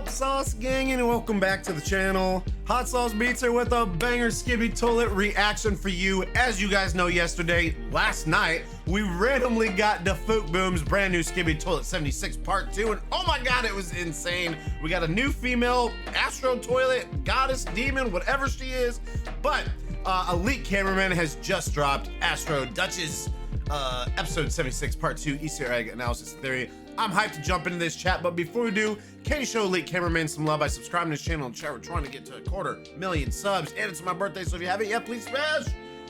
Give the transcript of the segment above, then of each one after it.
up, Sauce Gang, and welcome back to the channel. Hot Sauce Beats here with a banger Skibidi toilet reaction for you. As you guys know, last night, we randomly got the Fook Boom's brand new Skibidi Toilet 76 Part 2, and oh my god, it was insane. We got a new female Astro Toilet, goddess, demon, whatever she is, but Elite Cameraman has just dropped Astro Duchess episode 76 Part 2 Easter egg analysis theory. I'm hyped to jump into this chat, but before we do, can you show Elite Cameraman some love by subscribing to this channel and chat? We're trying to get to 250,000 subs, and it's my birthday, so if you haven't yet, please smash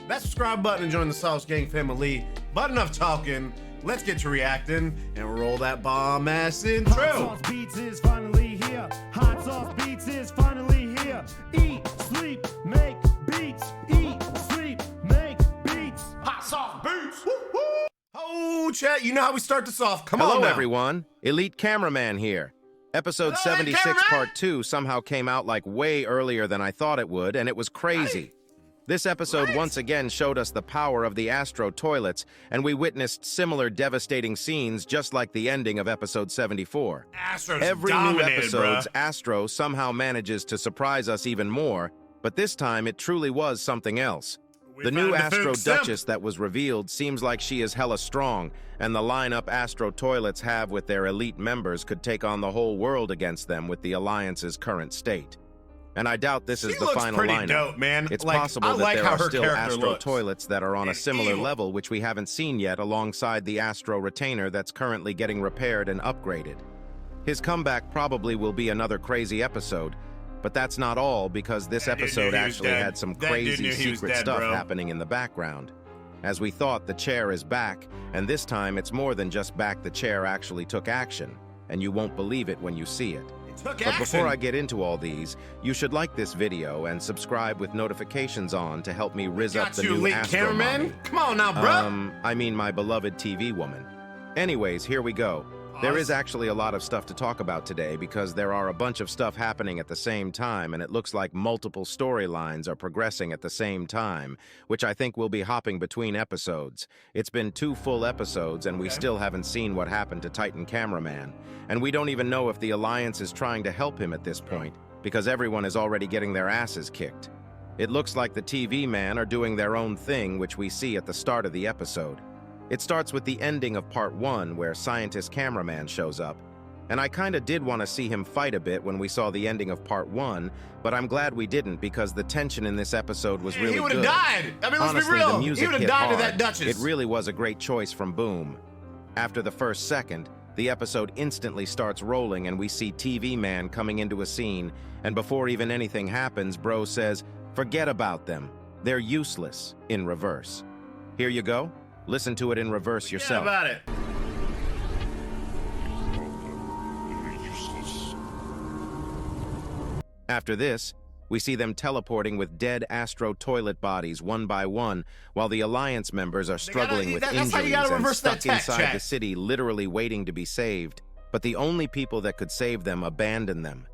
that subscribe button and join the Sauce Gang family. But enough talking, let's get to reacting and roll that bomb ass intro. Hot Sauce Beats is finally here. Hot Sauce Beats is finally here. Eat, sleep, make beats. Eat, sleep, make beats. Hot Sauce Beats. Woo-hoo. Oh, chat, you know how we start this off. Come on Hello, now. everyone. Elite Cameraman here. Episode Hello, 76 Cameraman. Part 2 somehow came out like way earlier than I thought it would, and it was crazy. This episode once again showed us the power of the Astro Toilets, and we witnessed similar devastating scenes just like the ending of Episode 74. Astro's Every new dominated, episode's bruh. Astro somehow manages to surprise us even more, but this time it truly was something else. We The new found the Astro Fook simp. Duchess that was revealed seems like she is hella strong, and the lineup Astro Toilets have with their elite members could take on the whole world against them with the Alliance's current state. And I doubt this is She the looks final pretty lineup. dope, man. It's Like, possible I that like there how are her still character Astro looks. Toilets that are on a It's similar evil. level which we haven't seen yet alongside the Astro Retainer that's currently getting repaired and upgraded. His comeback probably will be another crazy episode, but that's not all, because this That dude episode knew he was actually dead. had some That dude crazy knew he was secret dead, stuff bro. happening in the background. As we thought, the chair is back, and this time it's more than just back. The chair actually took action, and you won't believe it when you see it. It took But action. before I get into all these, you should like this video and subscribe with notifications on to help me rizz up Got the you, new Elite Astro Cameraman. mommy. Come on now, bruh. I mean my beloved TV woman. Anyways, here we go. There is actually a lot of stuff to talk about today because there are a bunch of stuff happening at the same time, and it looks like multiple storylines are progressing at the same time, which I think will be hopping between episodes. It's been 2 full episodes, and we still haven't seen what happened to Titan Cameraman. And we don't even know if the Alliance is trying to help him at this point, because everyone is already getting their asses kicked. It looks like the TV man are doing their own thing, which we see at the start of the episode. It starts with the ending of Part 1, where Scientist Cameraman shows up, and I kinda did want to see him fight a bit when we saw the ending of Part 1, but I'm glad we didn't because the tension in this episode was really He would good. have died. I mean, let's Honestly, be real. the music He would have hit died to hard. that Duchess. It really was a great choice from Boom. After the first second, the episode instantly starts rolling and we see TV Man coming into a scene, and before even anything happens, Bro says, "Forget about them. They're useless," in reverse. Here you go. Listen to it in reverse Forget yourself. about it. After this, we see them teleporting with dead Astro Toilet bodies one by one, while the Alliance members are struggling with that's how you injuries gotta and reverse that stuck tech, inside chat. the city, literally waiting to be saved. But the only people that could save them abandon them.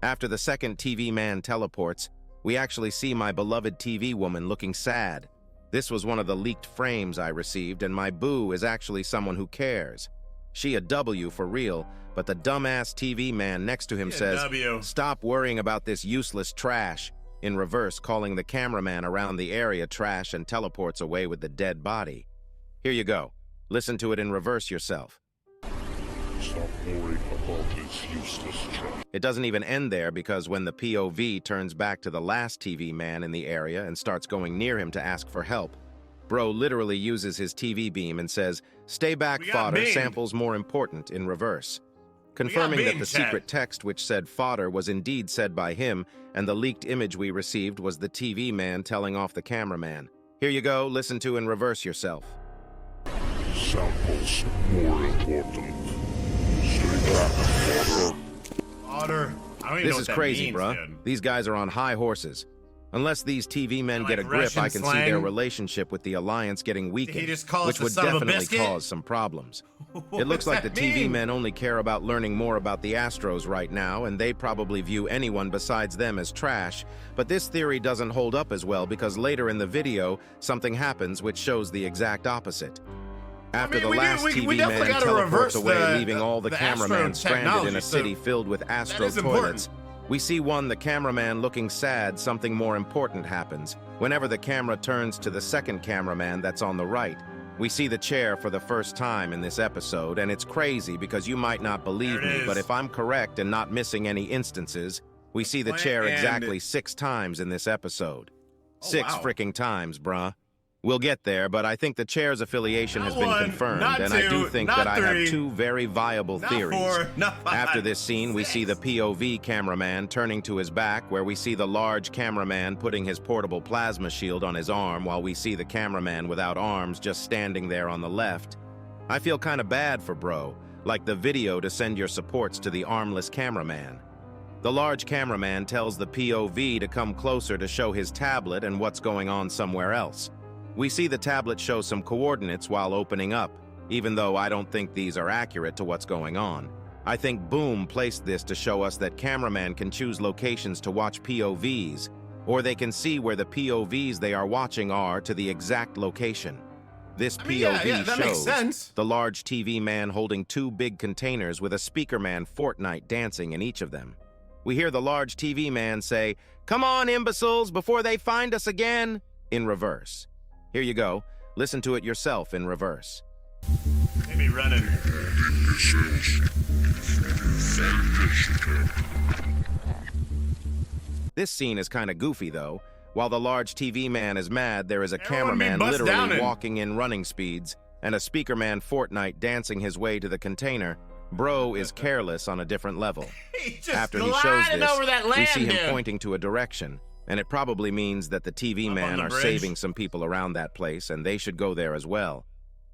After the second TV man teleports, we actually see my beloved TV woman looking sad. This was one of the leaked frames I received, and my boo is actually someone who cares. She a W for real, but the dumbass TV man next to him She a says, W. "Stop worrying about this useless trash," in reverse calling the cameraman around the area trash and teleports away with the dead body. Here you go. Listen to it in reverse yourself. Stop worrying about this useless trash. It doesn't even end there because when the POV turns back to the last TV man in the area and starts going near him to ask for help, Bro literally uses his TV beam and says, "Stay back, We got fodder, beamed. samples more important," in reverse. Confirming that beamed, the chat. secret text which said fodder was indeed said by him, and the leaked image we received was the TV man telling off the cameraman. Here you go, listen to in reverse yourself. Samples more important. Stay back, fodder. Otter. I don't even know This what is that crazy, means, bruh. dude. These guys are on high horses. Unless these TV men Like get a grip, Russian I can see slang? their relationship with the Alliance getting weakened, just call us which the would son of a definitely biscuit? cause some problems. What It looks does like the that TV mean? men only care about learning more about the Astros right now, and they probably view anyone besides them as trash. But this theory doesn't hold up as well because later in the video, something happens which shows the exact opposite. After the we last do- we TV definitely man gotta teleports reverse away, leaving all the the cameramen Astro stranded in technology, a so city filled with Astro is important. toilets, we see the cameraman looking sad, something more important happens. Whenever the camera turns to the second cameraman that's on the right, we see the chair for the first time in this episode, and it's crazy because you might not believe There it me, is. but if I'm correct and not missing any instances, we see the Plant chair and- exactly 6 times in this episode. Oh, 6 wow. freaking times, bruh. We'll get there, but I think the chair's affiliation Not has been one, confirmed, not and I do two, think not that I three, have 2 very viable Not theories. 4, not 5. After this scene, we see the POV cameraman turning to his back, where we see the large cameraman putting his portable plasma shield on his arm, while we see the cameraman without arms just standing there on the left. I feel kind of bad for bro, like the video to send your supports to the armless cameraman. The large cameraman tells the POV to come closer to show his tablet and what's going on somewhere else. We see the tablet show some coordinates while opening up, even though I don't think these are accurate to what's going on. I think Boom placed this to show us that cameraman can choose locations to watch POVs, or they can see where the POVs they are watching are to the exact location. This POV yeah, that makes shows sense. the large TV man holding 2 big containers with a speaker man Fortnite dancing in each of them. We hear the large TV man say, "Come on, imbeciles, before they find us again," in reverse. Here you go. Listen to it yourself in reverse. Maybe running. This scene is kind of goofy, though. While the large TV man is mad, there is a Everyone be cameraman bust down literally and- walking in running speeds, and a speaker man Fortnite dancing his way to the container. Bro is careless on a different level. He just After he shows gliding this, over that we land see him dude. pointing to a direction, and it probably means that the TV Up on man the are bridge. saving some people around that place, and they should go there as well.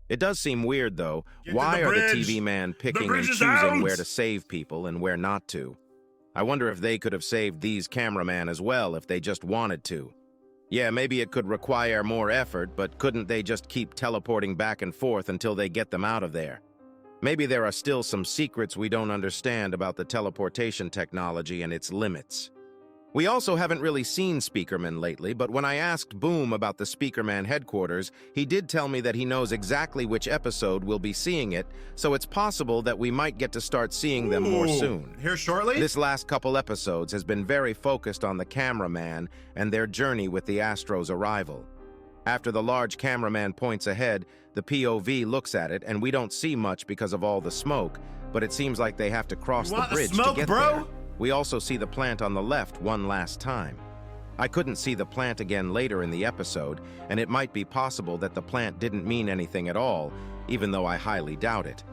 It does seem weird, though. Get to Why the are the bridge. TV man picking and bridge is choosing out. where to save people and where not to? I wonder if they could have saved these cameramen as well if they just wanted to. Yeah, maybe it could require more effort, but couldn't they just keep teleporting back and forth until they get them out of there? Maybe there are still some secrets we don't understand about the teleportation technology and its limits. We also haven't really seen Speakerman lately, but when I asked Boom about the Speakerman headquarters, he did tell me that he knows exactly which episode we'll be seeing it, so it's possible that we might get to start seeing them more Ooh, soon. Here shortly? This last couple episodes has been very focused on the cameraman and their journey with the Astro's arrival. After the large cameraman points ahead, the POV looks at it, and we don't see much because of all the smoke, but it seems like they have to cross You the want the bridge smoke, to get bro? there. We also see the plant on the left one last time. I couldn't see the plant again later in the episode, and it might be possible that the plant didn't mean anything at all, even though I highly doubt it.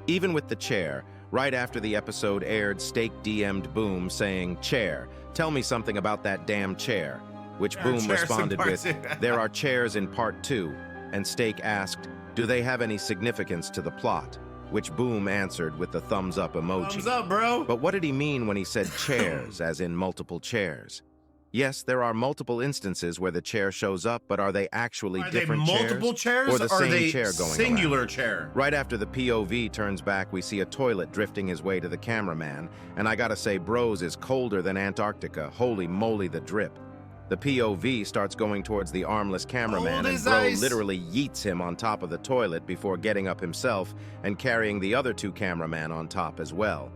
Even with the chair, right after the episode aired, Stake DM'd Boom saying, "Chair, tell me something about that damn chair," which Yeah, Boom chairs in responded part with, two. "There are chairs in part 2, and Stake asked, "Do they have any significance to the plot?" Which Boom answered with the thumbs up emoji. Thumbs up, bro. But what did he mean when he said chairs, as in multiple chairs? Yes, there are multiple instances where the chair shows up, but are they actually Are they different multiple chairs, or the are same they chair going singular around? chair? Right after the POV turns back, we see a toilet drifting his way to the cameraman, and I gotta say, Bros is colder than Antarctica. Holy moly, the drip. The POV starts going towards the armless cameraman, Cold and as Bro ice. literally yeets him on top of the toilet before getting up himself and carrying the other 2 cameramen on top as well.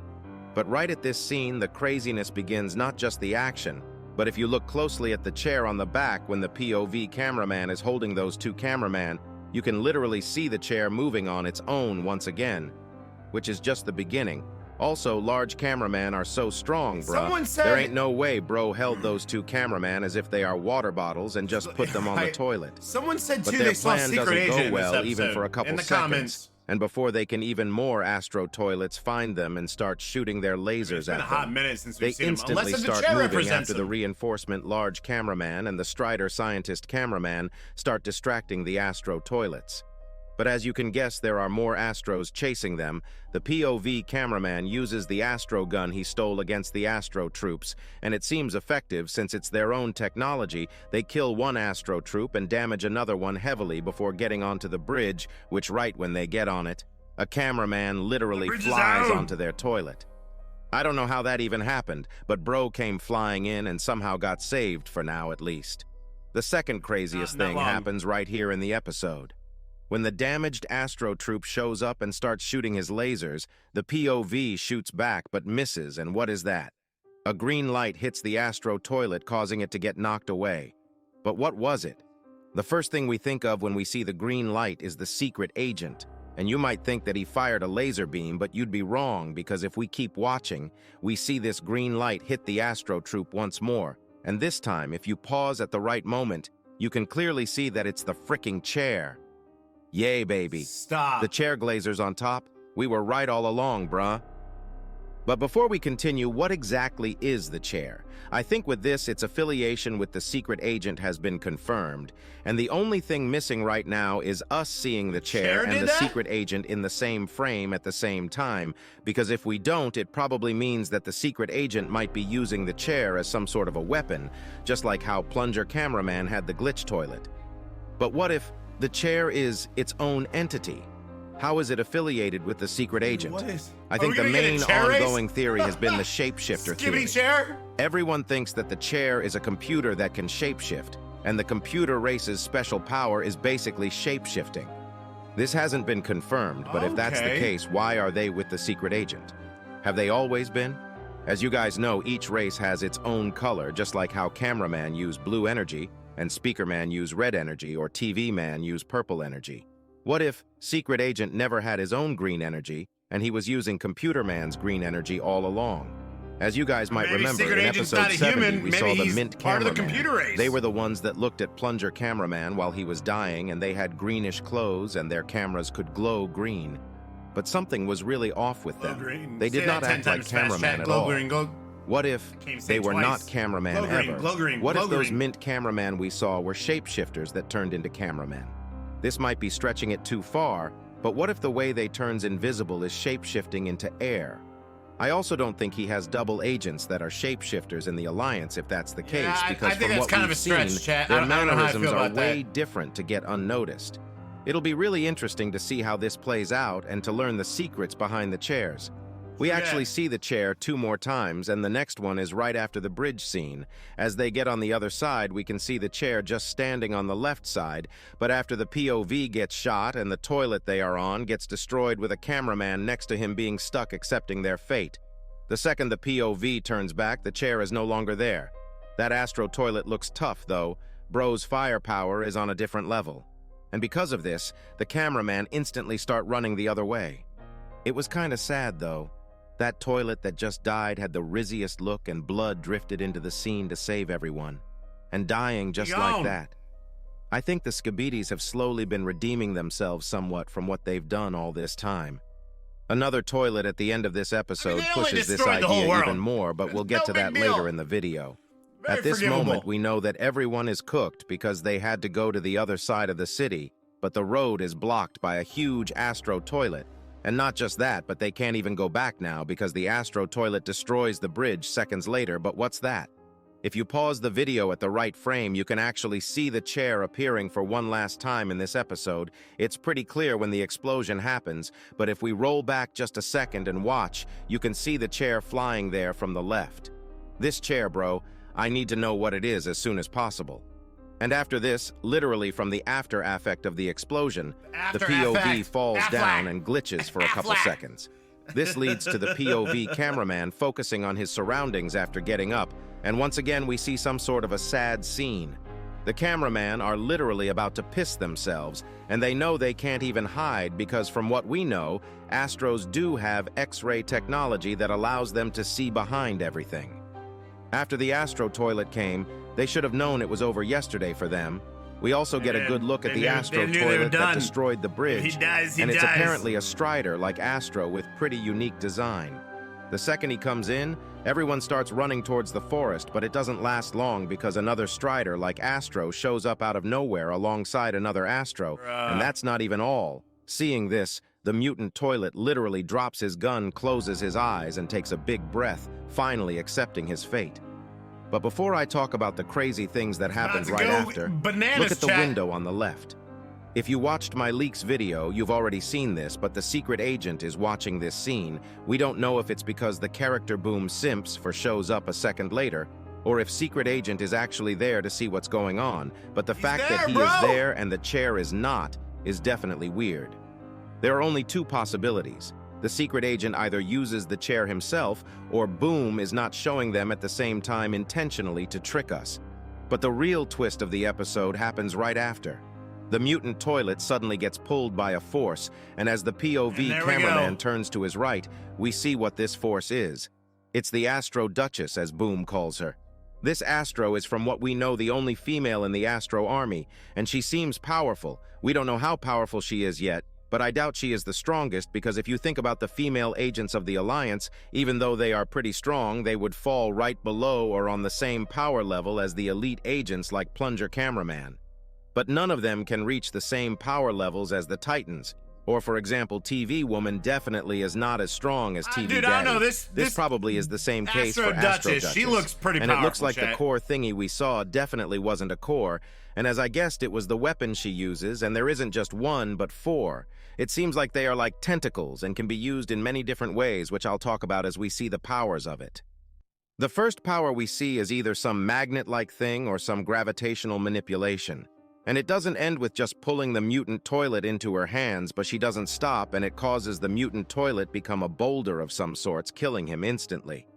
But right at this scene, the craziness begins, not just the action, but if you look closely at the chair on the back when the POV cameraman is holding those 2 cameramen, you can literally see the chair moving on its own once again, which is just the beginning. Also, large cameramen are so strong, bruh. Someone said- There ain't no way Bro held those 2 cameramen as if they are water bottles and just put them on the toilet. Someone said But too their they saw plan Secret doesn't Agent go in this well even episode. for a couple in the seconds. comments. And before they can even more Astro toilets find them and start shooting their lasers It's been at a hot them, minute since they we've seen him. instantly Unless the start chair moving represents after the him. reinforcement large cameraman and the Strider scientist cameraman start distracting the Astro toilets. But as you can guess, there are more Astros chasing them. The POV cameraman uses the Astro gun he stole against the Astro troops, and it seems effective since it's their own technology. They kill one Astro troop and damage another one heavily before getting onto the bridge, which right when they get on it, a cameraman literally The bridge is flies out. onto their toilet. I don't know how that even happened, but Bro came flying in and somehow got saved for now at least. The second craziest Not thing long. happens right here in the episode. When the damaged Astro Troop shows up and starts shooting his lasers, the POV shoots back but misses, and what is that? A green light hits the Astro Toilet, causing it to get knocked away. But what was it? The first thing we think of when we see the green light is the secret agent. And you might think that he fired a laser beam, but you'd be wrong, because if we keep watching, we see this green light hit the Astro Troop once more. And this time, if you pause at the right moment, you can clearly see that it's the fricking chair. Yay, baby. Stop. The chair glazers on top, we were right all along, bruh. But before we continue, what exactly is the chair? I think with this, its affiliation with the secret agent has been confirmed, and the only thing missing right now is us seeing the chair and the secret agent in the same frame at the same time, because if we don't, it probably means that the secret agent might be using the chair as some sort of a weapon, just like how Plunger Cameraman had the glitch toilet. But what if the chair is its own entity? How is it affiliated with the secret agent? I think the main ongoing theory has been the shapeshifter theory. Skibidi chair? Everyone thinks that the chair is a computer that can shapeshift, and the computer race's special power is basically shapeshifting. This hasn't been confirmed, but if that's the case, why are they with the secret agent? Have they always been? As you guys know, each race has its own color, just like how Cameraman used blue energy, and Speakerman used red energy, or TV Man used purple energy. What if Secret Agent never had his own green energy, and he was using Computer Man's green energy all along? As you guys might remember, in episode 70, we saw the Mint Cameraman. They were the ones that looked at Plunger Cameraman while he was dying, and they had greenish clothes, and their cameras could glow green. But something was really off with them. They did not act like Cameraman at all. What if they were not Cameraman ever? What if those Mint Cameraman we saw were shapeshifters that turned into Cameraman? This might be stretching it too far, but what if the way they turns invisible is shapeshifting into air? I also don't think he has double agents that are shapeshifters in the Alliance if that's the case, because from what we've seen, their mannerisms are way different to get unnoticed. It'll be really interesting to see how this plays out and to learn the secrets behind the chairs. We actually see the chair 2 more times, and the next one is right after the bridge scene. As they get on the other side, we can see the chair just standing on the left side, but after the POV gets shot and the toilet they are on gets destroyed with a cameraman next to him being stuck accepting their fate. The second the POV turns back, the chair is no longer there. That Astro Toilet looks tough, though. Bro's firepower is on a different level. And because of this, the cameraman instantly start running the other way. It was kinda sad, though. That toilet that just died had the rizziest look, and blood drifted into the scene to save everyone. And dying just like that. I think the Skibidis have slowly been redeeming themselves somewhat from what they've done all this time. Another toilet at the end of this episode pushes this idea even more, but we'll get to that later in the video. At this moment, we know that everyone is cooked because they had to go to the other side of the city, but the road is blocked by a huge Astro Toilet. And not just that, but they can't even go back now because the Astro Toilet destroys the bridge seconds later. But what's that? If you pause the video at the right frame, you can actually see the chair appearing for one last time in this episode. It's pretty clear when the explosion happens, but if we roll back just a second and watch, you can see the chair flying there from the left. This chair, bro, I need to know what it is as soon as possible. And after this, literally from the after effect of the explosion, the POV falls down and glitches for a couple seconds. This leads to the POV cameraman focusing on his surroundings after getting up, and once again we see some sort of a sad scene. The cameraman are literally about to piss themselves, and they know they can't even hide because from what we know, Astros do have X-ray technology that allows them to see behind everything. After the Astro Toilet came, they should have known it was over yesterday for them. We also get a good look at the Astro Toilet that destroyed the bridge, and it's apparently a Strider like Astro with pretty unique design. The second he comes in, everyone starts running towards the forest, but it doesn't last long because another Strider like Astro shows up out of nowhere alongside another Astro, and that's not even all. Seeing this, the mutant toilet literally drops his gun, closes his eyes, and takes a big breath, finally accepting his fate. But before I talk about the crazy things that happened right after, look at the window on the left. If you watched my leaks video, you've already seen this, but the secret agent is watching this scene. We don't know if it's because the character Boom simps for shows up a second later, or if secret agent is actually there to see what's going on, but the fact that he is there and the chair is not is definitely weird. There are only two possibilities. The secret agent either uses the chair himself, or Boom is not showing them at the same time intentionally to trick us. But the real twist of the episode happens right after. The mutant toilet suddenly gets pulled by a force, and as the POV cameraman turns to his right, we see what this force is. It's the Astro Duchess, as Boom calls her. This Astro is, from what we know, the only female in the Astro army, and she seems powerful. We don't know how powerful she is yet, but I doubt she is the strongest, because if you think about the female agents of the Alliance, even though they are pretty strong, they would fall right below or on the same power level as the elite agents like Plunger Cameraman. But none of them can reach the same power levels as the Titans. Or, for example, TV Woman definitely is not as strong as TV Dude, Daddy. I don't know, this probably is the same case for Astro Duchess. She looks pretty and powerful, it looks like chat. the core thingy we saw definitely wasn't a core, and as I guessed, it was the weapon she uses, and there isn't just one, but 4. It seems like they are like tentacles and can be used in many different ways, which I'll talk about as we see the powers of it. The first power we see is either some magnet-like thing or some gravitational manipulation. And it doesn't end with just pulling the mutant toilet into her hands, but she doesn't stop, and it causes the mutant toilet become a boulder of some sorts, killing him instantly.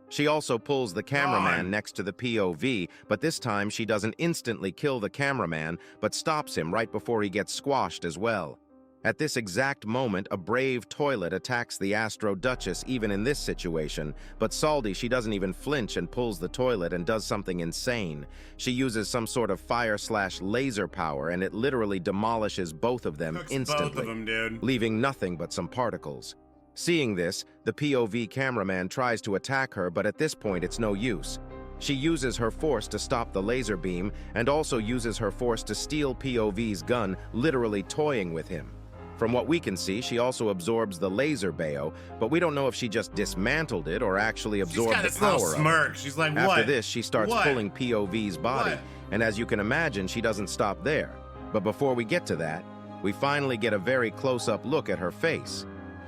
She also pulls the cameraman next to the POV, but this time she doesn't instantly kill the cameraman, but stops him right before he gets squashed as well. At this exact moment, a brave toilet attacks the Astro Duchess even in this situation, but Saldi, she doesn't even flinch and pulls the toilet and does something insane. She uses some sort of fire/laser power, and it literally demolishes both of them instantly, both of them, dude. leaving nothing but some particles. Seeing this, the POV cameraman tries to attack her, but at this point it's no use. She uses her force to stop the laser beam, and also uses her force to steal POV's gun, literally toying with him. From what we can see, she also absorbs the laser bayo, but we don't know if she just dismantled it or actually absorbed the power of it. Smirk. She's like, what? After this, she starts pulling POV's body, and as you can imagine, she doesn't stop there. But before we get to that, we finally get a very close-up look at her face.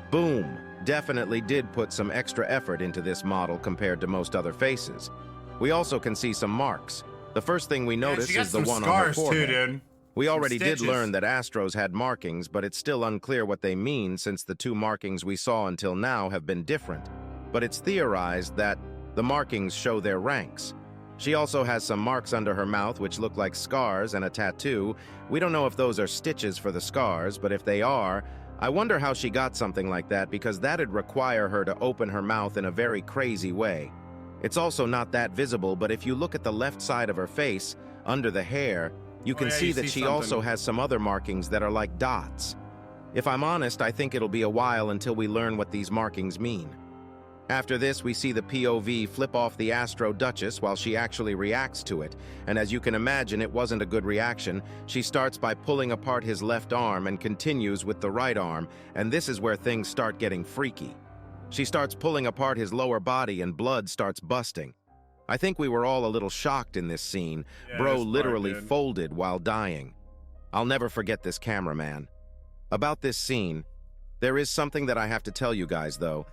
Boom definitely did put some extra effort into this model compared to most other faces. We also can see some marks. The first thing we notice is the one on her forehead. Too, dude. We already did learn that Astros had markings, but it's still unclear what they mean since the 2 markings we saw until now have been different. But it's theorized that the markings show their ranks. She also has some marks under her mouth which look like scars and a tattoo. We don't know if those are stitches for the scars, but if they are, I wonder how she got something like that, because that'd require her to open her mouth in a very crazy way. It's also not that visible, but if you look at the left side of her face, under the hair, you can see that she also has some other markings that are like dots. If I'm honest, I think it'll be a while until we learn what these markings mean. After this, we see the POV flip off the Astro Duchess while she actually reacts to it, and as you can imagine, it wasn't a good reaction. She starts by pulling apart his left arm and continues with the right arm, and this is where things start getting freaky. She starts pulling apart his lower body and blood starts busting. I think we were all a little shocked in this scene. Bro literally folded while dying. I'll never forget this cameraman. About this scene, there is something that I have to tell you guys, though.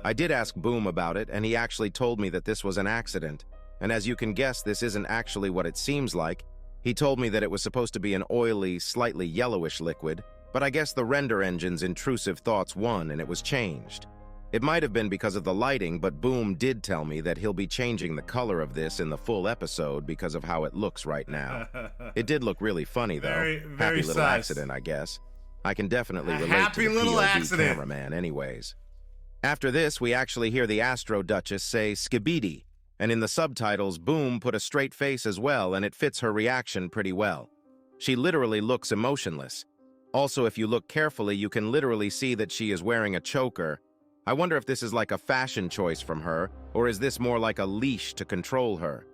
I did ask Boom about it, and he actually told me that this was an accident. And as you can guess, this isn't actually what it seems like. He told me that it was supposed to be an oily, slightly yellowish liquid, but I guess the render engine's intrusive thoughts won and it was changed. It might have been because of the lighting, but Boom did tell me that he'll be changing the color of this in the full episode because of how it looks right now. It did look really funny, though. Very Happy little sus. accident, I guess. I can definitely relate happy to the little POV accident. cameraman anyways. After this, we actually hear the Astro Duchess say Skibidi, and in the subtitles, Boom put a straight face as well, and it fits her reaction pretty well. She literally looks emotionless. Also, if you look carefully, you can literally see that she is wearing a choker. I wonder if this is like a fashion choice from her, or is this more like a leash to control her?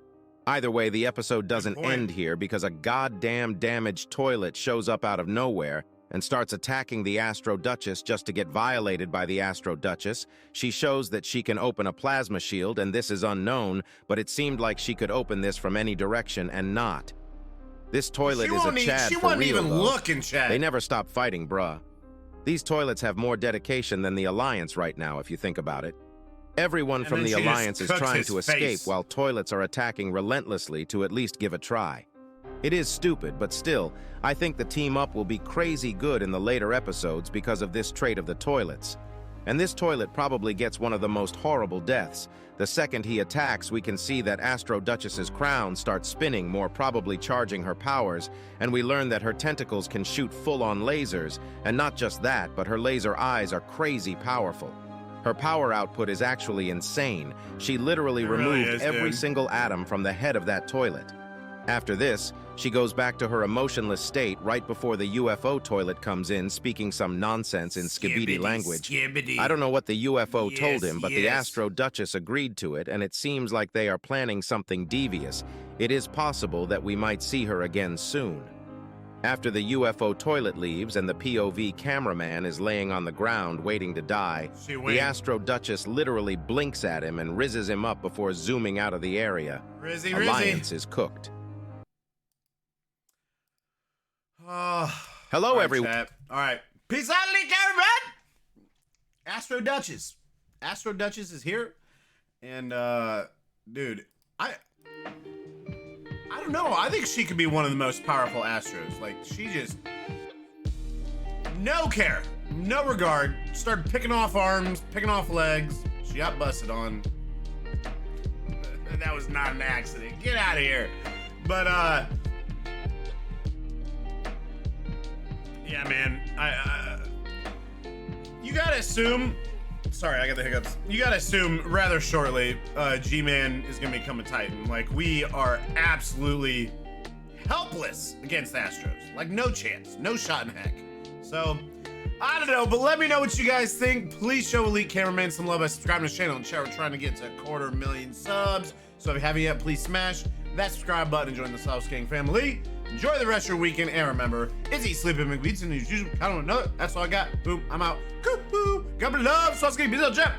Either way, the episode doesn't end here because a goddamn damaged toilet shows up out of nowhere and starts attacking the Astro Duchess just to get violated by the Astro Duchess. She shows that she can open a plasma shield, and this is unknown, but it seemed like she could open this from any direction and not. This toilet is a Chad for real, though. Looking, Chad. They never stop fighting, bruh. These toilets have more dedication than the Alliance right now, if you think about it. Everyone from the Alliance is trying to escape while toilets are attacking relentlessly to at least give a try. It is stupid, but still, I think the team up will be crazy good in the later episodes because of this trait of the toilets. And this toilet probably gets one of the most horrible deaths. The second he attacks, we can see that Astro Duchess's crown starts spinning, more probably charging her powers, and we learn that her tentacles can shoot full-on lasers, and not just that, but her laser eyes are crazy powerful. Her power output is actually insane. She literally removed every single atom from the head of that toilet. After this, she goes back to her emotionless state right before the UFO toilet comes in, speaking some nonsense in Skibidi language. Skibidi. I don't know what the UFO told him, but the yes. Astro Duchess agreed to it, and it seems like they are planning something devious. It is possible that we might see her again soon. After the UFO toilet leaves and the POV cameraman is laying on the ground waiting to die, the Astro Duchess literally blinks at him and rizzes him up before zooming out of the area. Rizzy, Alliance is cooked. Hello, everyone. All right. Peace out, Cameraman. Astro Duchess. Astro Duchess is here. And, dude, I don't know. I think she could be one of the most powerful Astros. Like, she just... no care. No regard. Started picking off arms, picking off legs. She got busted on. That was not an accident. Get out of here. But, yeah, man, you gotta assume, sorry, I got the hiccups. You gotta assume rather shortly, G-Man is gonna become a Titan. Like, we are absolutely helpless against the Astros. Like, no chance, no shot in heck. So, I don't know, but let me know what you guys think. Please show Elite Cameraman some love by subscribing to the channel and chat. We're trying to get to 250,000 subs. So if you haven't yet, please smash that subscribe button and join the Sauce King family. Enjoy the rest of your weekend, and remember, it's Eat, Sleep, and McBeats, and as usual, I don't know, that's all I got. Boom, I'm out. Coo-hoo. God bless love, Sauce King, be little jet.